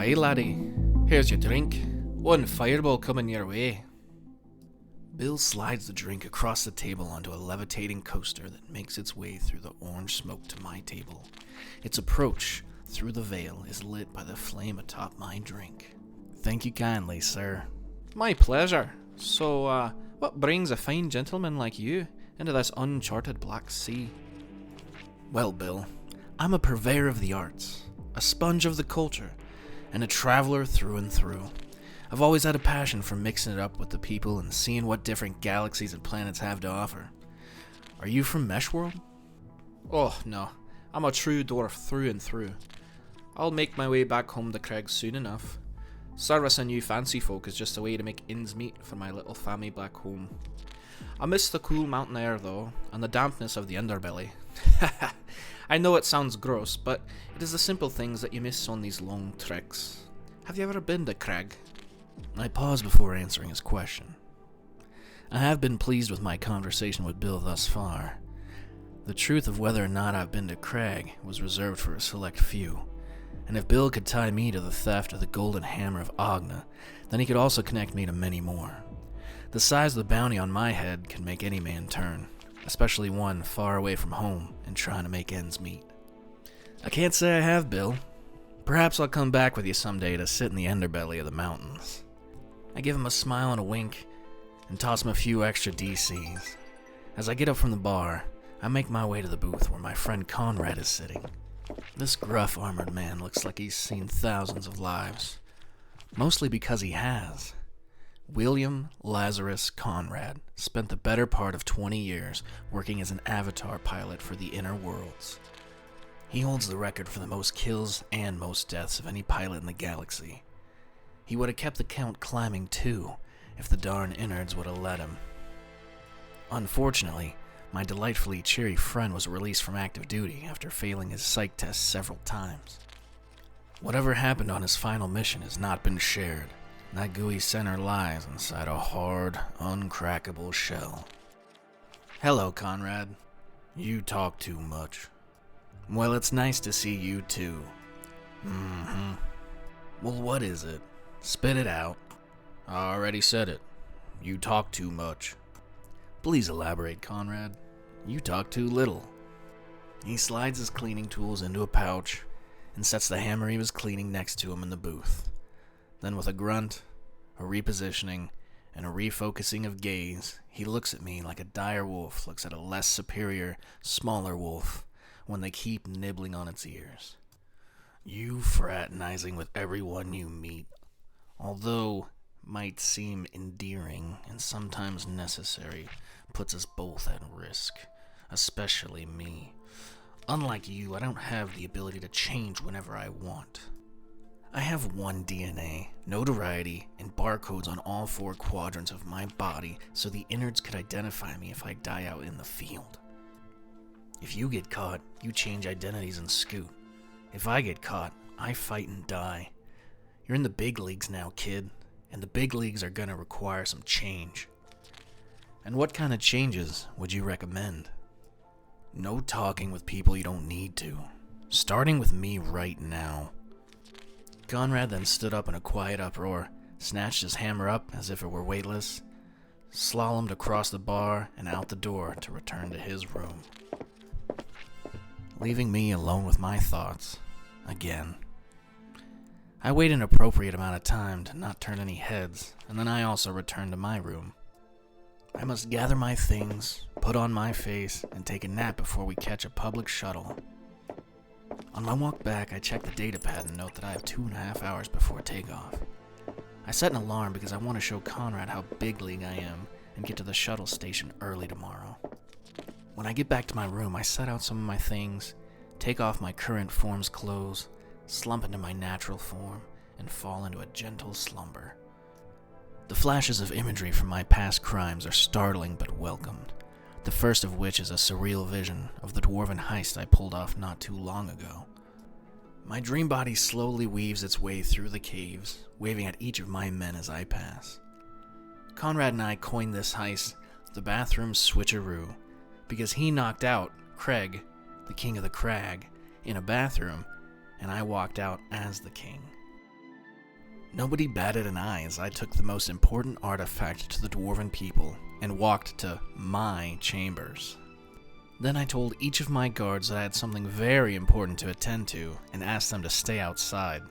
Aye, laddie. Here's your drink. One fireball coming your way. Bill slides the drink across the table onto a levitating coaster that makes its way through the orange smoke to my table. Its approach through the veil is lit by the flame atop my drink. Thank you kindly, sir. My pleasure. So, what brings a fine gentleman like you into this uncharted black sea? Well, Bill, I'm a purveyor of the arts, a sponge of the culture, and a traveler through and through. I've always had a passion for mixing it up with the people and seeing what different galaxies and planets have to offer. Are you from Meshworld? Oh, no. I'm a true dwarf through and through. I'll make my way back home to Craig soon enough. Servicing you fancy folk is just a way to make ends meet for my little family back home. I miss the cool mountain air though, and the dampness of the underbelly. I know it sounds gross, but it is the simple things that you miss on these long treks. Have you ever been to Craig? I paused before answering his question. I have been pleased with my conversation with Bill thus far. The truth of whether or not I've been to Craig was reserved for a select few, and if Bill could tie me to the theft of the golden hammer of Agna, then he could also connect me to many more. The size of the bounty on my head can make any man turn, especially one far away from home and trying to make ends meet. I can't say I have, Bill. Perhaps I'll come back with you someday to sit in the underbelly of the mountains. I give him a smile and a wink, and toss him a few extra DCs. As I get up from the bar, I make my way to the booth where my friend Conrad is sitting. This gruff, armored man looks like he's seen thousands of lives. Mostly because he has. William Lazarus Conrad spent the better part of 20 years working as an avatar pilot for the Inner Worlds. He holds the record for the most kills and most deaths of any pilot in the galaxy. He would have kept the count climbing too, if the darn innards would have let him. Unfortunately, my delightfully cheery friend was released from active duty after failing his psych test several times. Whatever happened on his final mission has not been shared. That gooey center lies inside a hard, uncrackable shell. Hello, Conrad. You talk too much. Well, it's nice to see you too. Well, what is it? Spit it out. I already said it. You talk too much. Please elaborate, Conrad. You talk too little. He slides his cleaning tools into a pouch and sets the hammer he was cleaning next to him in the booth. Then with a grunt, a repositioning, and a refocusing of gaze, he looks at me like a dire wolf looks at a less superior, smaller wolf when they keep nibbling on its ears. You fraternizing with everyone you meet, although might seem endearing and sometimes necessary, puts us both at risk, especially me. Unlike you, I don't have the ability to change whenever I want. I have one DNA, notoriety, and barcodes on all 4 quadrants of my body so the innards could identify me if I die out in the field. If you get caught, you change identities and scoot. If I get caught, I fight and die. You're in the big leagues now, kid, and the big leagues are gonna require some change. And what kind of changes would you recommend? No talking with people you don't need to. Starting with me right now. Conrad then stood up in a quiet uproar, snatched his hammer up as if it were weightless, slalomed across the bar and out the door to return to his room. Leaving me alone with my thoughts, again. I wait an appropriate amount of time to not turn any heads, and then I also return to my room. I must gather my things, put on my face, and take a nap before we catch a public shuttle. On my walk back, I check the datapad and note that I have 2.5 hours before takeoff. I set an alarm because I want to show Conrad how big league I am and get to the shuttle station early tomorrow. When I get back to my room, I set out some of my things, take off my current form's clothes, slump into my natural form, and fall into a gentle slumber. The flashes of imagery from my past crimes are startling but welcomed, the first of which is a surreal vision of the dwarven heist I pulled off not too long ago. My dream body slowly weaves its way through the caves, waving at each of my men as I pass. Conrad and I coined this heist the bathroom switcheroo, because he knocked out Craig, the king of the crag, in a bathroom, and I walked out as the king. Nobody batted an eye as I took the most important artifact to the dwarven people and walked to my chambers. Then I told each of my guards that I had something very important to attend to and asked them to stay outside.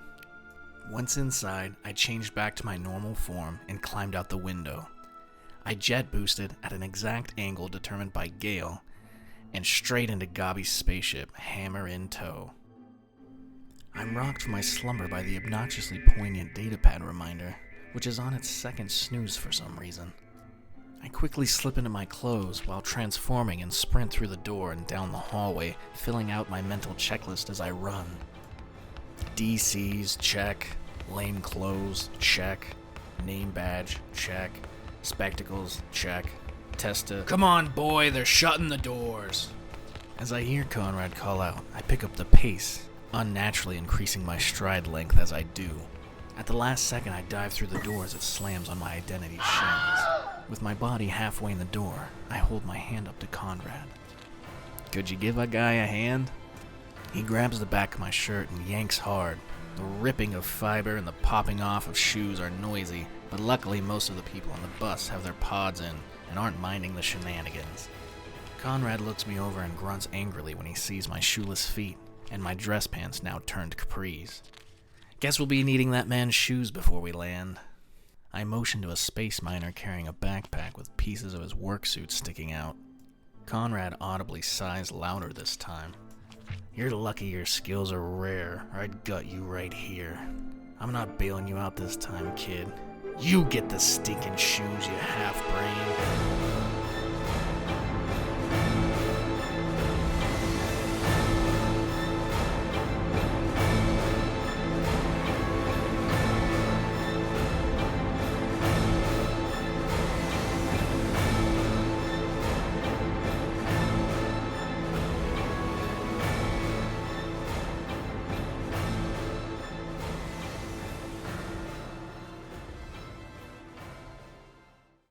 Once inside, I changed back to my normal form and climbed out the window. I jet boosted at an exact angle determined by Gale and straight into Gobby's spaceship, hammer in tow. I'm rocked from my slumber by the obnoxiously poignant datapad reminder, which is on its second snooze for some reason. I quickly slip into my clothes while transforming and sprint through the door and down the hallway, filling out my mental checklist as I run. DCs, check. Lame clothes, check. Name badge, check. Spectacles, check. Testa, come on boy, they're shutting the doors. As I hear Conrad call out, I pick up the pace, unnaturally increasing my stride length as I do. At the last second, I dive through the door as it slams on my identity's shins. With my body halfway in the door, I hold my hand up to Conrad. Could you give a guy a hand? He grabs the back of my shirt and yanks hard. The ripping of fiber and the popping off of shoes are noisy, but luckily most of the people on the bus have their pods in and aren't minding the shenanigans. Conrad looks me over and grunts angrily when he sees my shoeless feet and my dress pants now turned capris. Guess we'll be needing that man's shoes before we land. I motion to a space miner carrying a backpack with pieces of his work suit sticking out. Conrad audibly sighs louder this time. You're lucky your skills are rare, or I'd gut you right here. I'm not bailing you out this time, kid. You get the stinking shoes, you half-bro.